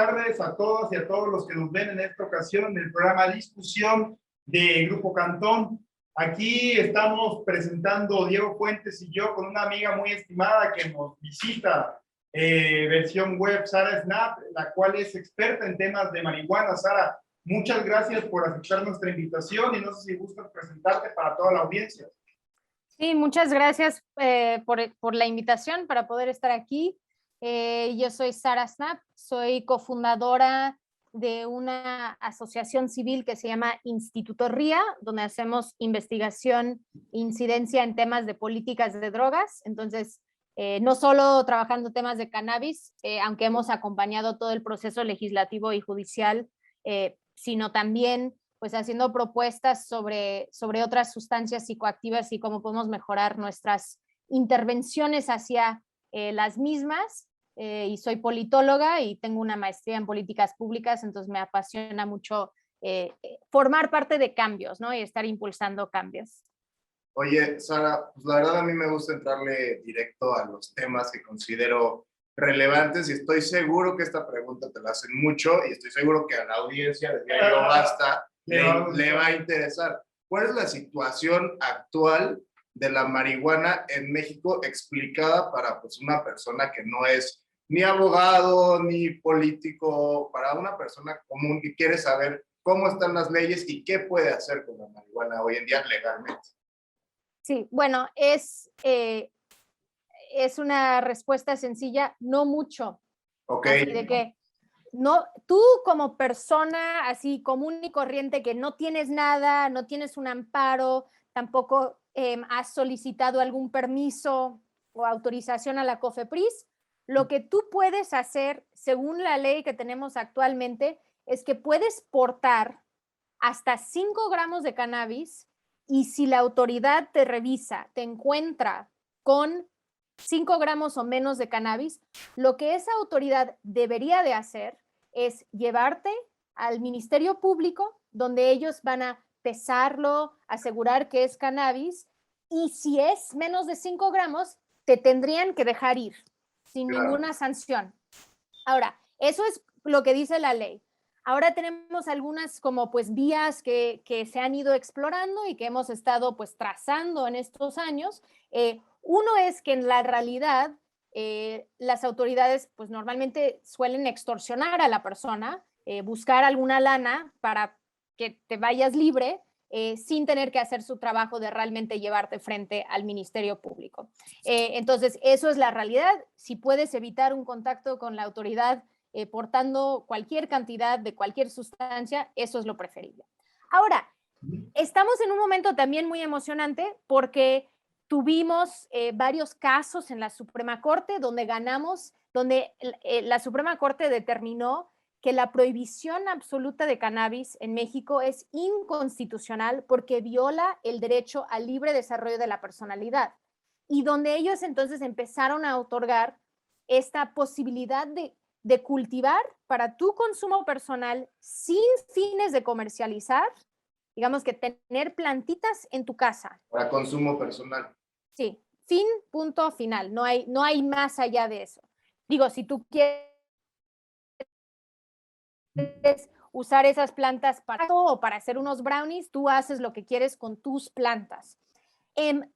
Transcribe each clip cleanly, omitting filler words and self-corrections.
tardes a todas y a todos los que nos ven en esta ocasión en el programa Discusión de Grupo Cantón. Aquí estamos presentando Diego Fuentes y yo con una amiga muy estimada que nos visita, versión web, Sara Snap, la cual es experta en temas de marihuana. Sara, muchas gracias por aceptar nuestra invitación y no sé si gustas presentarte para toda la audiencia. Sí, muchas gracias por la invitación para poder estar aquí. Yo soy Sara Snap, soy cofundadora de una asociación civil que se llama Instituto RIA, donde hacemos investigación e incidencia en temas de políticas de drogas. Entonces, no solo trabajando temas de cannabis, aunque hemos acompañado todo el proceso legislativo y judicial, sino también pues haciendo propuestas sobre otras sustancias psicoactivas y cómo podemos mejorar nuestras intervenciones hacia las mismas. Y soy politóloga y tengo una maestría en políticas públicas, entonces me apasiona mucho formar parte de cambios, ¿no? Y estar impulsando cambios. Oye, Sara, pues la verdad a mí me gusta entrarle directo a los temas que considero relevantes y estoy seguro que esta pregunta te la hacen mucho y estoy seguro que a la audiencia de Diario Basta le va a interesar. ¿Cuál es la situación actual de la marihuana en México explicada para pues, una persona que no es ni abogado ni político, para una persona común que quiere saber cómo están las leyes y qué puede hacer con la marihuana hoy en día legalmente? Sí, bueno, es una respuesta sencilla, no mucho. Ok. Así de que no, tú como persona así común y corriente que no tienes nada, no tienes un amparo, tampoco has solicitado algún permiso o autorización a la COFEPRIS, lo que tú puedes hacer según la ley que tenemos actualmente es que puedes portar hasta 5 gramos de cannabis y si la autoridad te revisa, te encuentra con 5 gramos o menos de cannabis, lo que esa autoridad debería de hacer es llevarte al Ministerio Público, donde ellos van a pesarlo, asegurar que es cannabis, y si es menos de 5 gramos, te tendrían que dejar ir sin ninguna sanción. Ahora, eso es lo que dice la ley. Ahora tenemos algunas como pues vías que se han ido explorando y que hemos estado pues trazando en estos años. Uno es que en la realidad las autoridades pues normalmente suelen extorsionar a la persona, buscar alguna lana para que te vayas libre sin tener que hacer su trabajo de realmente llevarte frente al Ministerio Público. Entonces, eso es la realidad. Si puedes evitar un contacto con la autoridad portando cualquier cantidad de cualquier sustancia, eso es lo preferible. Ahora, estamos en un momento también muy emocionante porque tuvimos varios casos en la Suprema Corte donde ganamos, donde la Suprema Corte determinó que la prohibición absoluta de cannabis en México es inconstitucional porque viola el derecho al libre desarrollo de la personalidad. Y donde ellos entonces empezaron a otorgar esta posibilidad de cultivar para tu consumo personal sin fines de comercializar, digamos que tener plantitas en tu casa. Para consumo personal. Sí, fin, punto, final. No hay más allá de eso. Digo, si tú quieres usar esas plantas para hacer unos brownies, tú haces lo que quieres con tus plantas.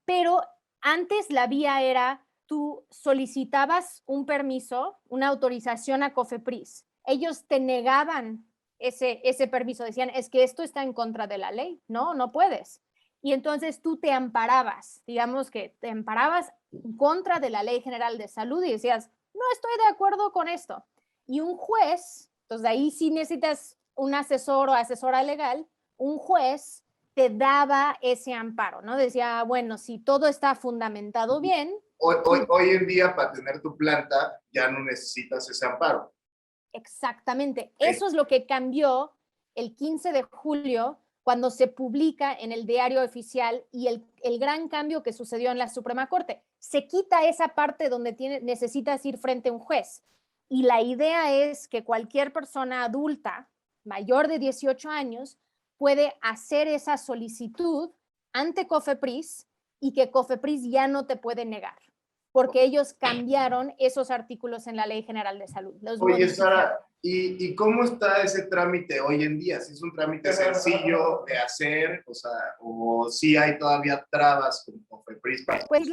Pero antes la vía era, tú solicitabas un permiso, una autorización a COFEPRIS. Ellos te negaban ese permiso, decían, es que esto está en contra de la ley, no puedes. Y entonces tú te amparabas, digamos que te amparabas en contra de la Ley General de Salud y decías, no estoy de acuerdo con esto. Y un juez, entonces ahí sí necesitas un asesor o asesora legal, un juez te daba ese amparo, ¿no? Decía, bueno, si todo está fundamentado bien. Hoy en día, para tener tu planta, ya no necesitas ese amparo. Exactamente. Eso es lo que cambió el 15 de julio, cuando se publica en el diario oficial y el gran cambio que sucedió en la Suprema Corte. Se quita esa parte donde necesitas ir frente a un juez. Y la idea es que cualquier persona adulta, mayor de 18 años, puede hacer esa solicitud ante COFEPRIS y que COFEPRIS ya no te puede negar. porque ellos cambiaron esos artículos en la Ley General de Salud. Los Oye, modificaron. Sara, ¿y cómo está ese trámite hoy en día? ¿Si es un trámite sencillo de hacer? O sea, ¿o si hay todavía trabas con COFEPRIS? Pues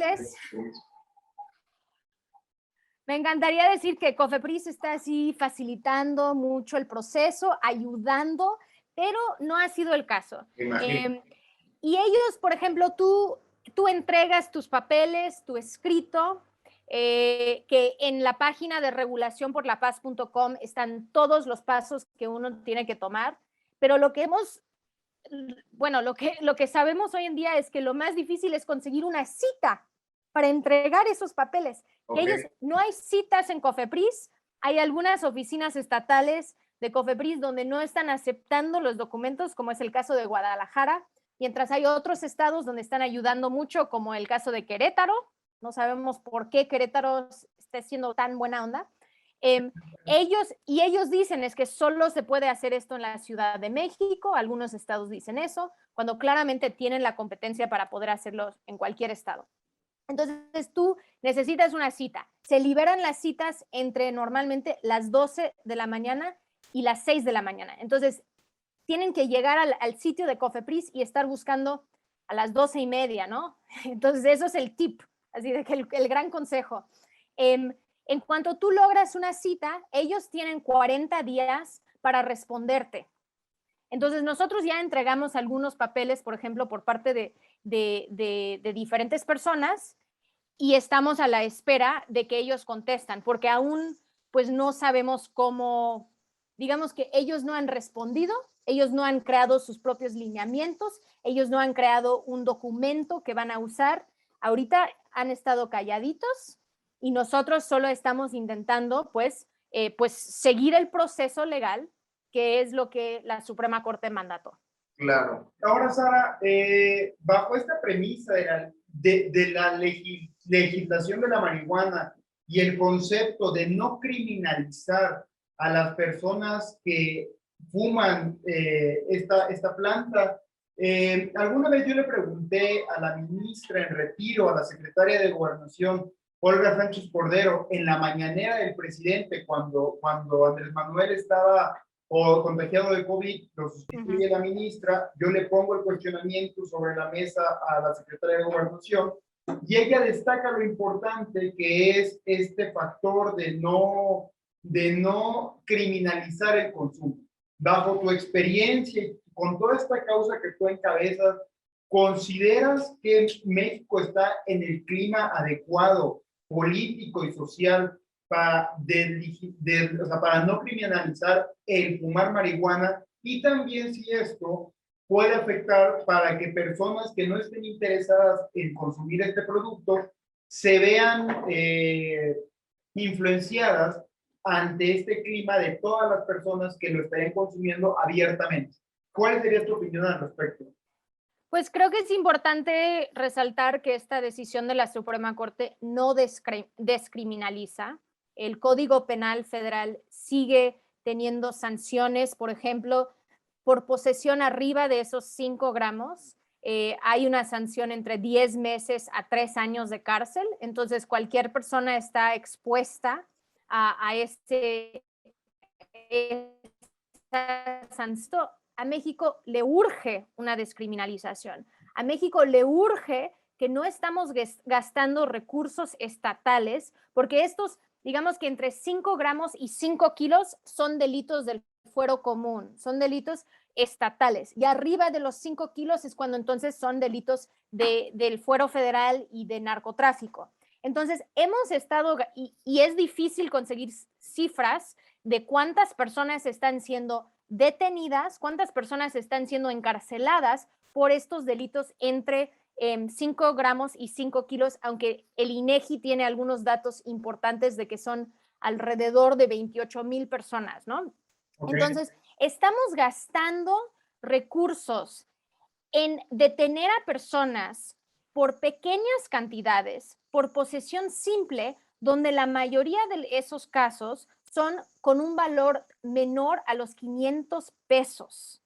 me encantaría decir que COFEPRIS está así facilitando mucho el proceso, ayudando, pero no ha sido el caso. Y ellos, por ejemplo, tú entregas tus papeles, tu escrito, que en la página de regulacionporlapaz.com están todos los pasos que uno tiene que tomar, pero lo que sabemos hoy en día es que lo más difícil es conseguir una cita para entregar esos papeles. Que no hay citas en COFEPRIS, hay algunas oficinas estatales de COFEPRIS donde no están aceptando los documentos, como es el caso de Guadalajara, mientras hay otros estados donde están ayudando mucho, como el caso de Querétaro. No sabemos por qué Querétaro está siendo tan buena onda. Ellos dicen es que solo se puede hacer esto en la Ciudad de México, algunos estados dicen eso, cuando claramente tienen la competencia para poder hacerlo en cualquier estado. Entonces tú necesitas una cita. Se liberan las citas entre normalmente las 12 de la mañana y las 6 de la mañana. Entonces tienen que llegar al sitio de COFEPRIS y estar buscando a las 12:30, ¿no? Entonces eso es el tip, así de que el gran consejo. En cuanto tú logras una cita, ellos tienen 40 días para responderte. Entonces nosotros ya entregamos algunos papeles, por ejemplo, por parte de diferentes personas y estamos a la espera de que ellos contestan, porque aún pues no sabemos cómo, digamos que ellos no han respondido, ellos no han creado sus propios lineamientos, ellos no han creado un documento que van a usar. Ahorita han estado calladitos y nosotros solo estamos intentando pues seguir el proceso legal, que es lo que la Suprema Corte mandató. Claro. Ahora, Sara, bajo esta premisa de la legislación de la marihuana y el concepto de no criminalizar a las personas que fuman esta planta, alguna vez yo le pregunté a la ministra en retiro, a la secretaria de Gobernación, Olga Sánchez Cordero, en la mañanera del presidente, cuando Andrés Manuel estaba contagiado de COVID, lo sustituye la ministra, yo le pongo el cuestionamiento sobre la mesa a la secretaria de Gobernación y ella destaca lo importante que es este factor de no criminalizar el consumo. Bajo tu experiencia y con toda esta causa que tú encabezas, ¿consideras que México está en el clima adecuado, político y social, para no criminalizar el fumar marihuana? Y también si esto puede afectar para que personas que no estén interesadas en consumir este producto se vean influenciadas ante este clima de todas las personas que lo estarían consumiendo abiertamente. ¿Cuál sería tu opinión al respecto? Pues creo que es importante resaltar que esta decisión de la Suprema Corte no descriminaliza. El Código Penal Federal sigue teniendo sanciones, por ejemplo, por posesión arriba de esos 5 gramos. Hay una sanción entre 10 meses a 3 años de cárcel. Entonces, cualquier persona está expuesta a esta sanción. A México le urge una descriminalización. A México le urge que no estamos gastando recursos estatales, porque estos, digamos que entre 5 gramos y 5 kilos son delitos del fuero común, son delitos estatales. Y arriba de los 5 kilos es cuando entonces son delitos del fuero federal y de narcotráfico. Entonces, hemos estado, y es difícil conseguir cifras de cuántas personas están siendo detenidas, cuántas personas están siendo encarceladas por estos delitos entre 5 gramos y 5 kilos, aunque el INEGI tiene algunos datos importantes de que son alrededor de 28,000 personas, ¿no? Okay. Entonces, estamos gastando recursos en detener a personas por pequeñas cantidades, por posesión simple, donde la mayoría de esos casos son con un valor menor a los 500 pesos.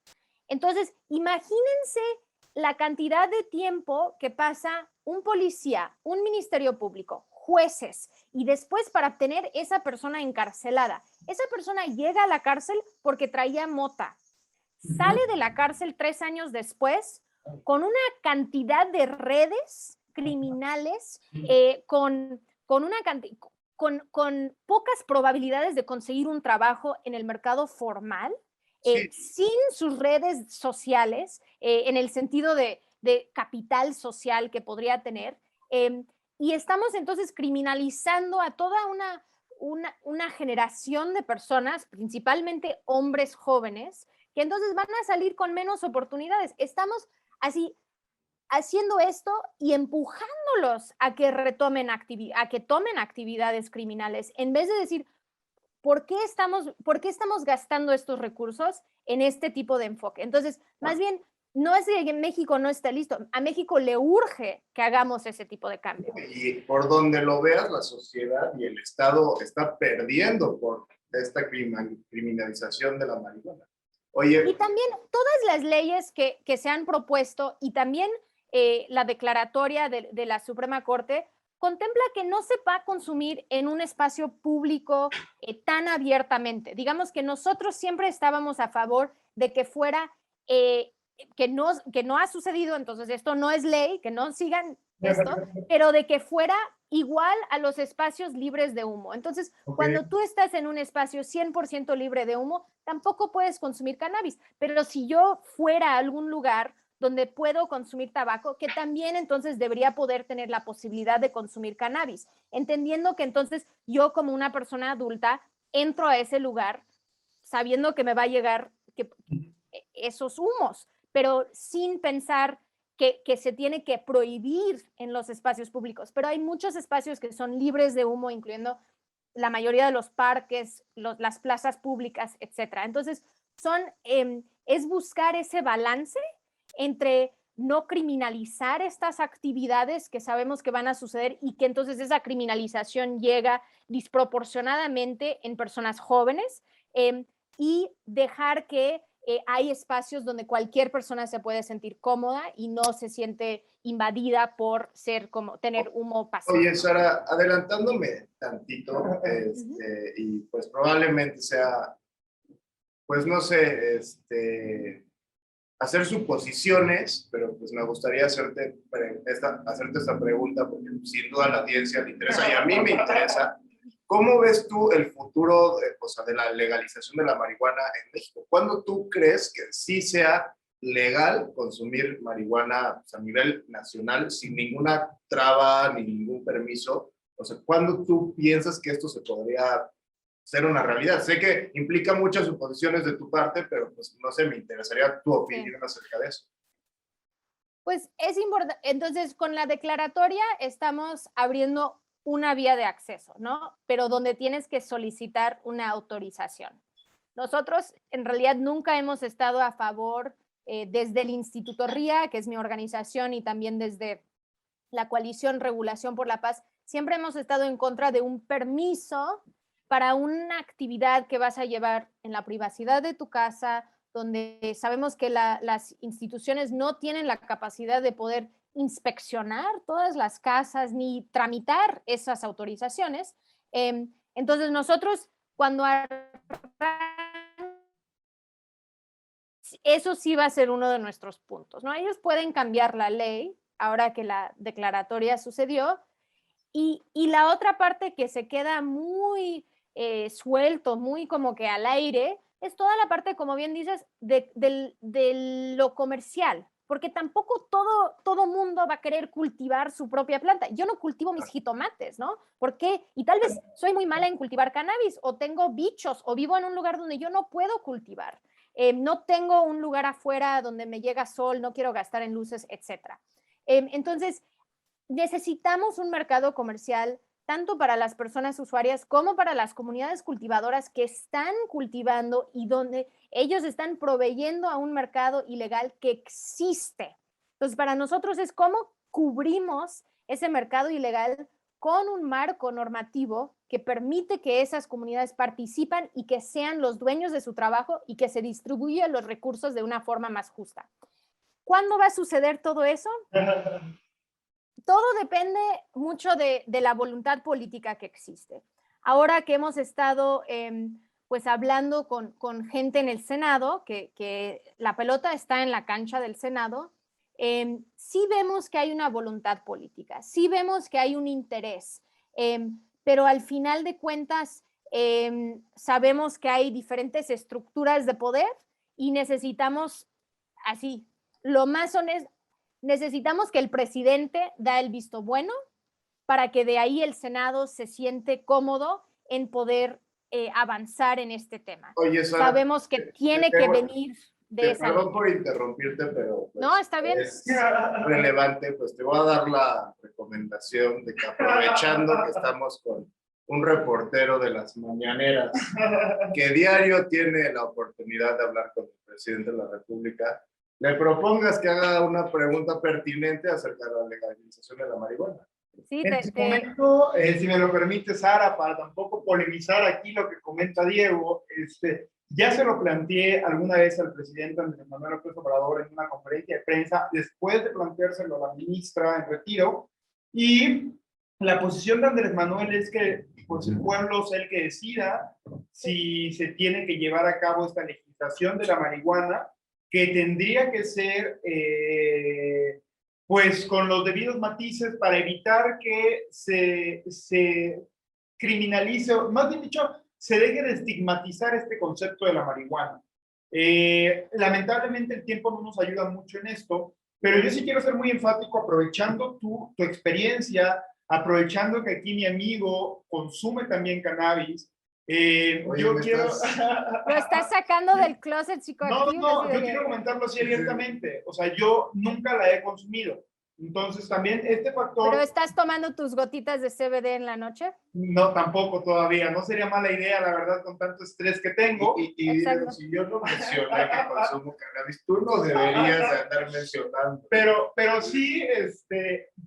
Entonces, imagínense la cantidad de tiempo que pasa un policía, un ministerio público, jueces y después para obtener esa persona encarcelada. Esa persona llega a la cárcel porque traía mota. Sale de la cárcel 3 años después con una cantidad de redes criminales, con pocas probabilidades de conseguir un trabajo en el mercado formal, sin sus redes sociales, en el sentido de capital social que podría tener. Y estamos entonces criminalizando a toda una generación de personas, principalmente hombres jóvenes, que entonces van a salir con menos oportunidades. Estamos así haciendo esto y empujándolos a que tomen actividades criminales, en vez de decir, ¿por qué estamos gastando estos recursos en este tipo de enfoque? Entonces, más bien, no es que México no está listo, a México le urge que hagamos ese tipo de cambio. Y por donde lo veas, la sociedad y el Estado está perdiendo por esta criminalización de la marihuana. Oye. Y también todas las leyes que se han propuesto y también la declaratoria de la Suprema Corte contempla que no se va a consumir en un espacio público tan abiertamente. Digamos que nosotros siempre estábamos a favor de que fuera, que no ha sucedido, entonces esto no es ley, que no sigan esto, pero de que fuera igual a los espacios libres de humo. Entonces, cuando tú estás en un espacio 100% libre de humo, tampoco puedes consumir cannabis. Pero si yo fuera a algún lugar donde puedo consumir tabaco, que también entonces debería poder tener la posibilidad de consumir cannabis, entendiendo que entonces yo como una persona adulta entro a ese lugar sabiendo que me va a llegar esos humos, pero sin pensar que se tiene que prohibir en los espacios públicos. Pero hay muchos espacios que son libres de humo, incluyendo la mayoría de los parques, las plazas públicas, etc. Entonces, es buscar ese balance entre no criminalizar estas actividades que sabemos que van a suceder y que entonces esa criminalización llega desproporcionadamente en personas jóvenes, y dejar que hay espacios donde cualquier persona se puede sentir cómoda y no se siente invadida por tener humo pasivo. Oye, Sara, adelantándome tantito, y pues probablemente sea, pues no sé, hacer suposiciones, pero pues me gustaría hacerte esta pregunta, porque sin duda a la audiencia le interesa y a mí me interesa. ¿Cómo ves tú el futuro de la legalización de la marihuana en México? ¿Cuándo tú crees que sí sea legal consumir marihuana a nivel nacional sin ninguna traba ni ningún permiso? O sea, ¿cuándo tú piensas que esto se podría ser una realidad? Sé que implica muchas suposiciones de tu parte, pero pues no sé, me interesaría tu opinión acerca de eso. Pues es importante, entonces con la declaratoria estamos abriendo una vía de acceso, ¿no? Pero donde tienes que solicitar una autorización. Nosotros en realidad nunca hemos estado a favor, desde el Instituto RIA, que es mi organización, y también desde la Coalición Regulación por la Paz, siempre hemos estado en contra de un permiso para una actividad que vas a llevar en la privacidad de tu casa, donde sabemos que las instituciones no tienen la capacidad de poder inspeccionar todas las casas ni tramitar esas autorizaciones. Entonces nosotros cuando eso sí va a ser uno de nuestros puntos, ¿no? Ellos pueden cambiar la ley ahora que la declaratoria sucedió, y la otra parte que se queda muy suelto, muy como que al aire, es toda la parte, como bien dices, de lo comercial, porque tampoco todo mundo va a querer cultivar su propia planta. Yo no cultivo mis jitomates, ¿no? ¿Por qué? Y tal vez soy muy mala en cultivar cannabis, o tengo bichos, o vivo en un lugar donde yo no puedo cultivar. No tengo un lugar afuera donde me llega sol, no quiero gastar en luces, etc. Entonces, necesitamos un mercado comercial tanto para las personas usuarias como para las comunidades cultivadoras que están cultivando y donde ellos están proveyendo a un mercado ilegal que existe. Entonces, para nosotros es cómo cubrimos ese mercado ilegal con un marco normativo que permite que esas comunidades participan y que sean los dueños de su trabajo y que se distribuyan los recursos de una forma más justa. ¿Cuándo va a suceder todo eso? todo depende mucho de la voluntad política que existe. Ahora que hemos estado pues hablando con gente en el Senado, que la pelota está en la cancha del Senado, sí vemos que hay una voluntad política, sí vemos que hay un interés, pero al final de cuentas sabemos que hay diferentes estructuras de poder y necesitamos, así, lo más honesto, necesitamos que el presidente da el visto bueno para que de ahí el Senado se siente cómodo en poder avanzar en este tema. Oye, Sara, sabemos que tiene que venir de esa perdón línea. por interrumpirte, pero pues, No, está bien. es relevante, pues te voy a dar la recomendación de que aprovechando que estamos con un reportero de las mañaneras que diario tiene la oportunidad de hablar con el presidente de la República, le propongas que haga una pregunta pertinente acerca de la legalización de la marihuana. Sí, En este momento, si me lo permite, Sara, para tampoco polemizar aquí lo que comenta Diego, ya se lo planteé alguna vez al presidente Andrés Manuel López Obrador en una conferencia de prensa, después de planteárselo a la ministra en retiro, y la posición de Andrés Manuel es que pues, el pueblo es el que decida si se tiene que llevar a cabo esta legislación de la marihuana, que tendría que ser pues con los debidos matices para evitar que se criminalice, más bien dicho, se deje de estigmatizar este concepto de la marihuana. Lamentablemente el tiempo no nos ayuda mucho en esto, pero yo sí quiero ser muy enfático aprovechando tu experiencia, aprovechando que aquí mi amigo consume también cannabis. Oye, yo quiero... Lo estás sacando del closet psicoactivo. No, yo quiero comentarlo así abiertamente. O sea, yo nunca la he consumido. Entonces también este factor... ¿Pero estás tomando tus gotitas de CBD en la noche? No, tampoco todavía. No sería mala idea, la verdad, con tanto estrés que tengo. Y si yo no mencioné que consumo cannabis, tú no deberías de andar mencionando. Pero sí,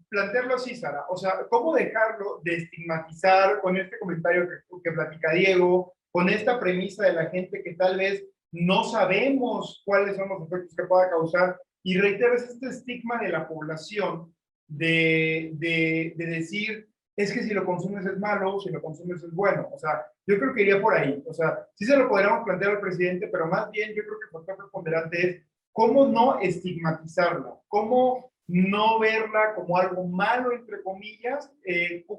plantearlo así, Sara. O sea, ¿cómo dejarlo de estigmatizar con este comentario que platica Diego, con esta premisa de la gente que tal vez no sabemos cuáles son los efectos que pueda causar? Y reitero, es este estigma de la población de decir, es que si lo consumes es malo, si lo consumes es bueno. O sea, yo creo que iría por ahí. O sea, sí se lo podríamos plantear al presidente, pero más bien yo creo que el factor preponderante es cómo no estigmatizarla, cómo no verla como algo malo, entre comillas.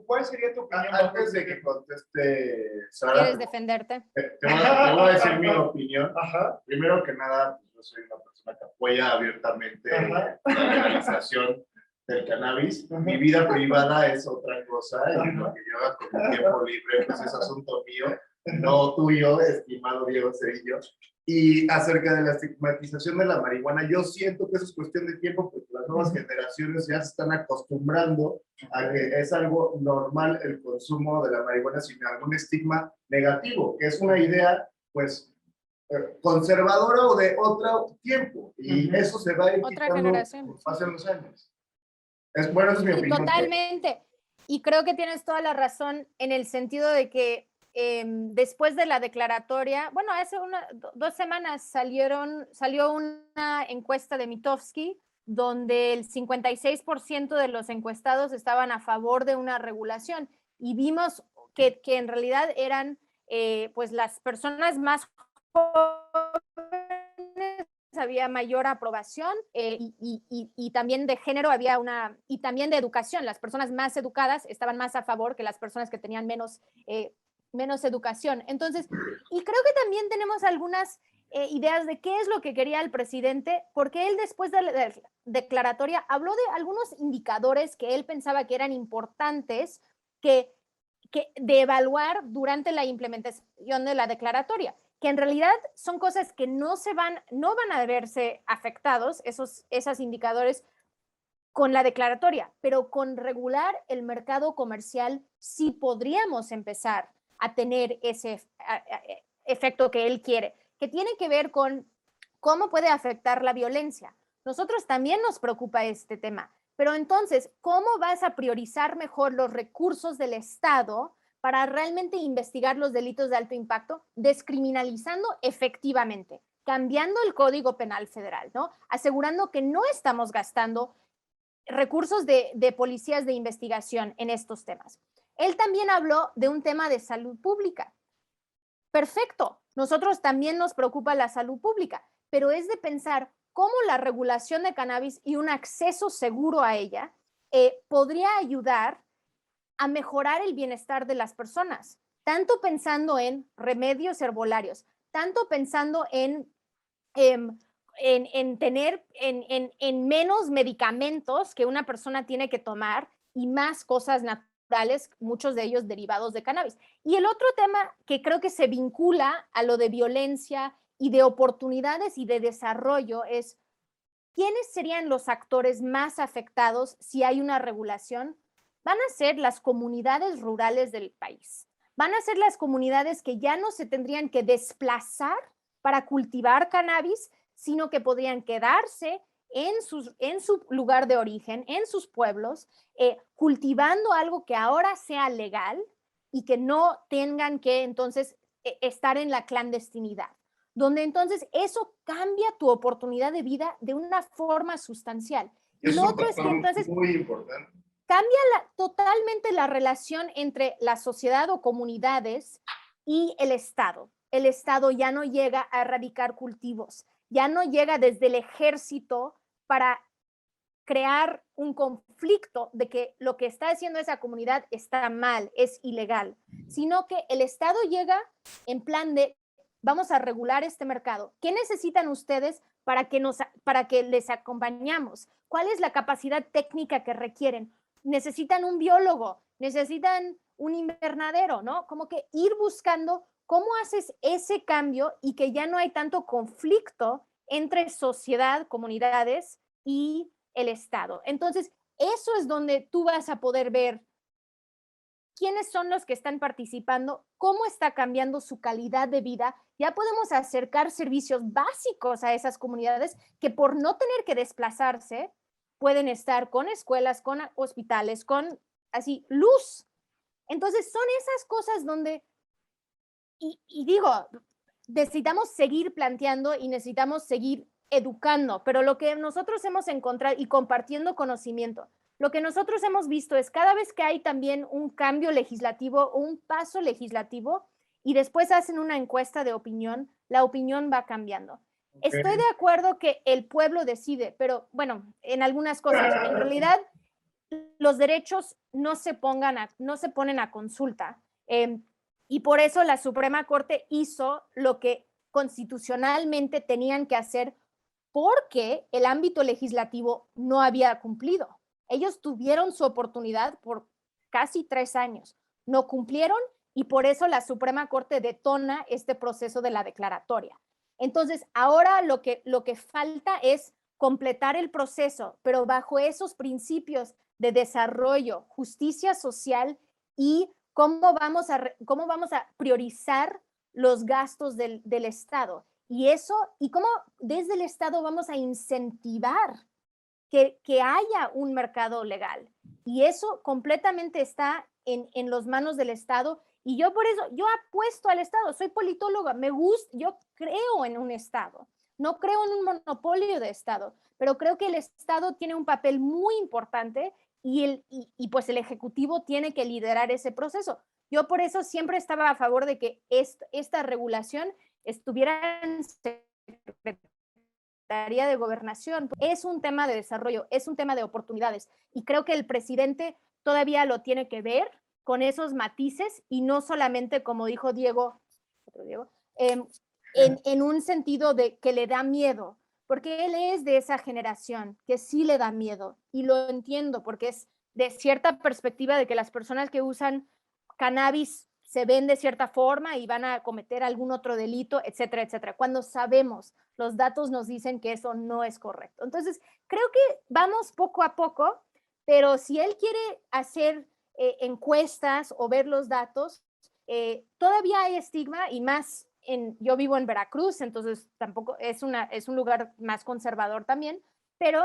¿Cuál sería tu opinión? Antes de que conteste, Sara, ¿Quieres defenderte? te voy a decir mi opinión. Ajá. Primero que nada, pues, yo soy una persona que apoya abiertamente la legalización del cannabis. Ajá. Mi vida privada es otra cosa, y lo que yo haga con mi tiempo libre pues es asunto mío, no tuyo, estimado Diego Cerillo. Y acerca de la estigmatización de la marihuana, yo siento que eso es cuestión de tiempo, porque las nuevas generaciones ya se están acostumbrando a que es algo normal el consumo de la marihuana sin algún estigma negativo, que es una idea, pues, conservadora o de otro tiempo, y eso se va a ir Otra quitando generación. por pasen los años. Bueno, esa es mi opinión. Totalmente. Y creo que tienes toda la razón en el sentido de que después de la declaratoria, bueno, hace 2 semanas salió una encuesta de Mitofsky donde el 56% de los encuestados estaban a favor de una regulación y vimos que en realidad eran pues las personas más jóvenes, había mayor aprobación y también de género había y también de educación, las personas más educadas estaban más a favor que las personas que tenían menos educación. Entonces, y creo que también tenemos algunas ideas de qué es lo que quería el presidente, porque él después de la declaratoria habló de algunos indicadores que él pensaba que eran importantes de evaluar durante la implementación de la declaratoria, que en realidad son cosas que no van a verse afectados, esos indicadores, con la declaratoria, pero con regular el mercado comercial sí podríamos empezar a tener ese efecto que él quiere, que tiene que ver con cómo puede afectar la violencia. Nosotros también nos preocupa este tema, pero entonces, ¿cómo vas a priorizar mejor los recursos del Estado para realmente investigar los delitos de alto impacto, descriminalizando efectivamente, cambiando el Código Penal Federal, ¿no? Asegurando que no estamos gastando recursos de policías de investigación en estos temas. Él también habló de un tema de salud pública. Perfecto, nosotros también nos preocupa la salud pública, pero es de pensar cómo la regulación de cannabis y un acceso seguro a ella podría ayudar a mejorar el bienestar de las personas, tanto pensando en remedios herbolarios, tanto pensando en tener en menos medicamentos que una persona tiene que tomar y más cosas naturales, muchos de ellos derivados de cannabis. Y el otro tema que creo que se vincula a lo de violencia y de oportunidades y de desarrollo es ¿quiénes serían los actores más afectados si hay una regulación? Van a ser las comunidades rurales del país. Van a ser las comunidades que ya no se tendrían que desplazar para cultivar cannabis, sino que podrían quedarse en su lugar de origen, en sus pueblos, cultivando algo que ahora sea legal y que no tengan que entonces estar en la clandestinidad, donde entonces eso cambia tu oportunidad de vida de una forma sustancial. Y lo otro es que entonces muy importante. Cambia totalmente la relación entre la sociedad o comunidades y el Estado. El Estado ya no llega a erradicar cultivos, ya no llega desde el ejército para crear un conflicto de que lo que está haciendo esa comunidad está mal, es ilegal, sino que el Estado llega en plan de vamos a regular este mercado. ¿Qué necesitan ustedes para que les acompañemos? ¿Cuál es la capacidad técnica que requieren? Necesitan un biólogo, necesitan un invernadero, ¿no? Como que ir buscando cómo haces ese cambio y que ya no hay tanto conflicto entre sociedad, comunidades y el Estado. Entonces, eso es donde tú vas a poder ver quiénes son los que están participando, cómo está cambiando su calidad de vida. Ya podemos acercar servicios básicos a esas comunidades que por no tener que desplazarse, pueden estar con escuelas, con hospitales, con así, luz. Entonces, son esas cosas donde, y digo, necesitamos seguir planteando y necesitamos seguir educando, pero lo que nosotros hemos encontrado y compartiendo conocimiento, lo que nosotros hemos visto es cada vez que hay también un cambio legislativo o un paso legislativo y después hacen una encuesta de opinión, la opinión va cambiando. Okay. Estoy de acuerdo que el pueblo decide, pero bueno, en algunas cosas, en realidad los derechos no se ponen a consulta. Y por eso la Suprema Corte hizo lo que constitucionalmente tenían que hacer porque el ámbito legislativo no había cumplido. Ellos tuvieron su oportunidad por casi 3 años, no cumplieron y por eso la Suprema Corte detona este proceso de la declaratoria. Entonces, ahora lo que falta es completar el proceso, pero bajo esos principios de desarrollo, justicia social y cómo vamos a priorizar los gastos del Estado. Y eso, y cómo desde el Estado vamos a incentivar que haya un mercado legal. Y eso completamente está en las manos del Estado. Y yo por eso, yo apuesto al Estado, soy politóloga, me gusta, yo creo en un Estado. No creo en un monopolio de Estado, pero creo que el Estado tiene un papel muy importante y pues el Ejecutivo tiene que liderar ese proceso. Yo por eso siempre estaba a favor de que esta regulación estuviera en Secretaría de Gobernación. Es un tema de desarrollo, es un tema de oportunidades y creo que el presidente todavía lo tiene que ver con esos matices y no solamente, como dijo Diego, en un sentido de que le da miedo, porque él es de esa generación que sí le da miedo y lo entiendo porque es de cierta perspectiva de que las personas que usan cannabis se ven de cierta forma y van a cometer algún otro delito, etcétera, etcétera. Cuando sabemos, los datos nos dicen que eso no es correcto. Entonces, creo que vamos poco a poco, pero si él quiere hacer encuestas o ver los datos, todavía hay estigma y más yo vivo en Veracruz, entonces tampoco es un lugar más conservador también, pero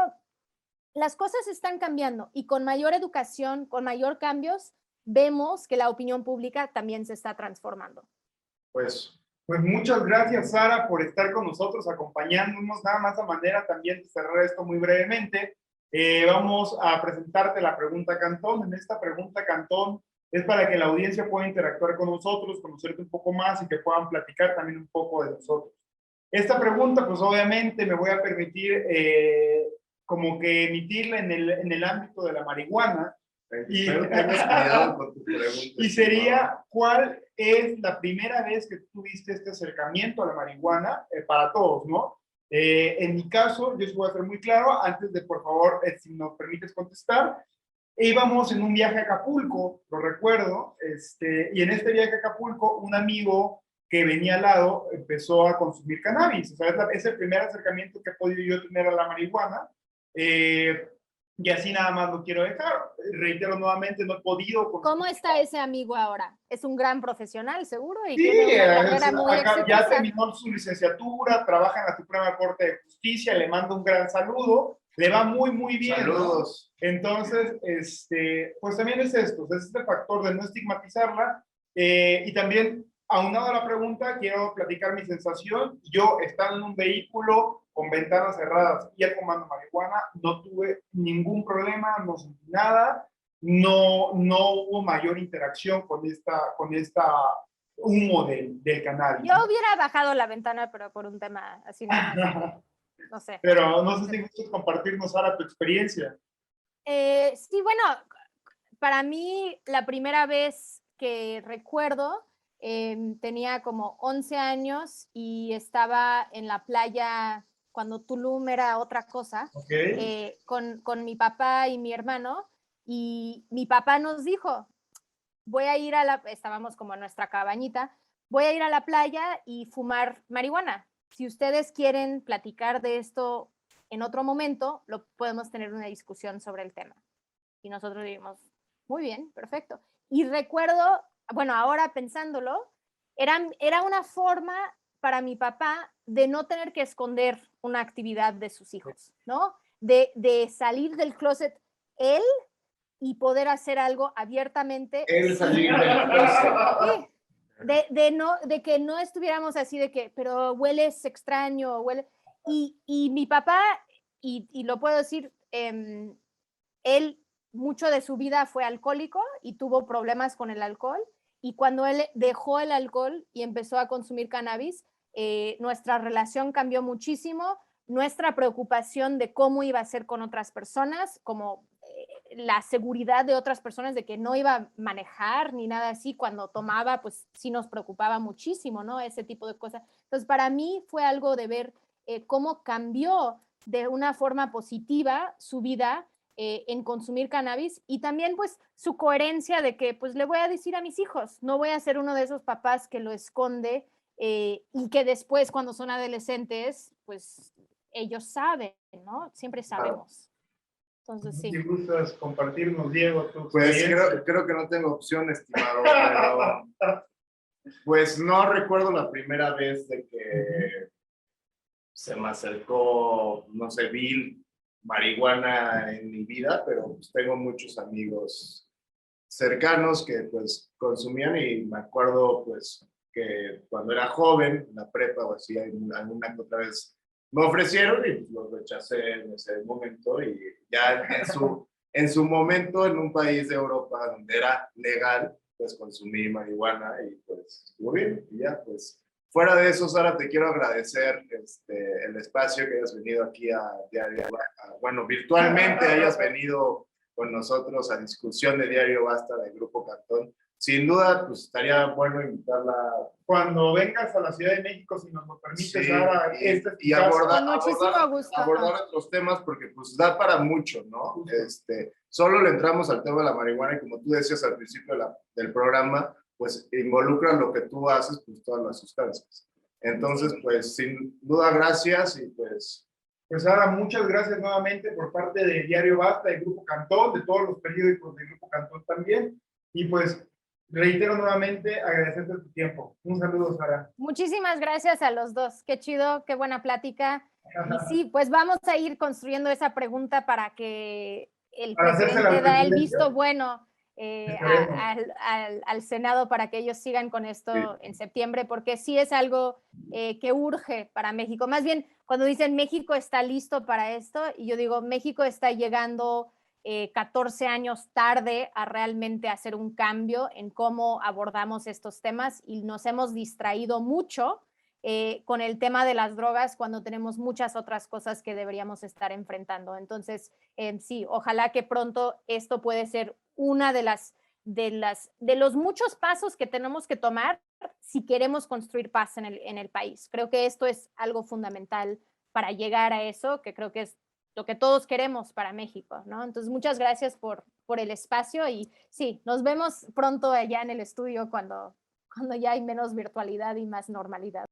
las cosas están cambiando y con mayor educación, con mayor cambios, vemos que la opinión pública también se está transformando. Pues muchas gracias, Sara, por estar con nosotros, acompañándonos. Nada más a manera también de cerrar esto muy brevemente. Vamos a presentarte la pregunta Cantón. En esta pregunta Cantón es para que la audiencia pueda interactuar con nosotros, conocerte un poco más y que puedan platicar también un poco de nosotros. Esta pregunta, pues obviamente me voy a permitir como que emitirla en el ámbito de la marihuana. Y, y sería, ¿cuál es la primera vez que tuviste este acercamiento a la marihuana para todos, ¿no? En mi caso, yo voy a ser muy claro, antes de, por favor, si nos permites contestar, íbamos en un viaje a Acapulco, lo recuerdo, y en este viaje a Acapulco, un amigo que venía al lado empezó a consumir cannabis. O sea, es el primer acercamiento que he podido yo tener a la marihuana. Y así nada más lo quiero dejar. Reitero nuevamente, no he podido. ¿Cómo está ese amigo ahora? Es un gran profesional, seguro, y sí, tiene una carrera muy exitosa. Ya terminó su licenciatura, trabaja en la Suprema Corte de Justicia, le mando un gran saludo, le va muy, muy bien. Saludos. ¿No? Entonces, pues también es esto, es este factor de no estigmatizarla, y también, aunado a la pregunta, quiero platicar mi sensación. Yo, estando en un vehículo con ventanas cerradas y fumando marihuana, no tuve ningún problema, no sentí nada, no hubo mayor interacción con esta humo del cannabis. Yo hubiera bajado la ventana, pero por un tema así, no sé. Pero no sé si gustas compartirnos ahora tu experiencia. Sí, bueno, para mí la primera vez que recuerdo, tenía como 11 años y estaba en la playa cuando Tulum era otra cosa, Okay. con mi papá y mi hermano, y mi papá nos dijo, voy a ir estábamos como en nuestra cabañita, voy a ir a la playa y fumar marihuana. Si ustedes quieren platicar de esto en otro momento, lo podemos tener una discusión sobre el tema. Y nosotros dijimos, muy bien, perfecto. Y recuerdo, bueno, ahora pensándolo, era una forma para mi papá de no tener que esconder una actividad de sus hijos, ¿no? De salir del closet él y poder hacer algo abiertamente. Él salir del closet. Sí, de que no estuviéramos así de que, pero hueles extraño, huele. Y mi papá, y lo puedo decir, él mucho de su vida fue alcohólico y tuvo problemas con el alcohol. Y cuando él dejó el alcohol y empezó a consumir cannabis, nuestra relación cambió muchísimo, nuestra preocupación de cómo iba a ser con otras personas, como la seguridad de otras personas de que no iba a manejar ni nada así, cuando tomaba, pues sí nos preocupaba muchísimo, ¿no? Ese tipo de cosas. Entonces, para mí fue algo de ver cómo cambió de una forma positiva su vida en consumir cannabis, y también pues su coherencia de que pues le voy a decir a mis hijos, no voy a ser uno de esos papás que lo esconde, y que después cuando son adolescentes pues ellos saben, ¿no? Siempre sabemos. Entonces sí. Si gustas compartirnos, Diego, tu Pues creo que no tengo opción, estimado, pero pues no recuerdo la primera vez de que se me acercó, no sé, Bill, marihuana en mi vida, pero pues tengo muchos amigos cercanos que pues consumían, y me acuerdo pues que cuando era joven, en la prepa o así, alguna que otra vez me ofrecieron y pues, los rechacé en ese momento, y ya en su momento en un país de Europa donde era legal, pues consumí marihuana y pues estuvo bien, y ya pues. Fuera de eso, Sara, te quiero agradecer el espacio que hayas venido aquí a Diario Basta. Bueno, virtualmente hayas venido con nosotros a discusión de Diario Basta del Grupo Cantón. Sin duda, pues estaría bueno invitarla. Cuando vengas a la Ciudad de México, si nos lo permites, Sí, Sara, y abordar abordar otros temas, porque pues da para mucho, ¿no? Solo le entramos al tema de la marihuana, y como tú decías al principio del programa, pues involucra lo que tú haces, pues todas las sustancias. Entonces, pues sin duda, gracias, y pues... Pues Sara, muchas gracias nuevamente por parte de Diario Basta, del Grupo Cantón, de todos los periódicos del Grupo Cantón también, y pues reitero nuevamente agradecerte tu tiempo. Un saludo, Sara. Muchísimas gracias a los dos, qué chido, qué buena plática. Y sí, pues vamos a ir construyendo esa pregunta para que el presidente da el visto bueno Esperemos. al Senado para que ellos sigan con esto en septiembre, porque sí es algo que urge para México. Más bien, cuando dicen México está listo para esto, y yo digo, México está llegando 14 años tarde a realmente hacer un cambio en cómo abordamos estos temas y nos hemos distraído mucho con el tema de las drogas cuando tenemos muchas otras cosas que deberíamos estar enfrentando. Entonces, sí, ojalá que pronto esto puede ser una de los muchos pasos que tenemos que tomar si queremos construir paz en el país. Creo que esto es algo fundamental para llegar a eso, que creo que es lo que todos queremos para México, ¿no? Entonces, muchas gracias por el espacio y sí, nos vemos pronto allá en el estudio cuando ya hay menos virtualidad y más normalidad.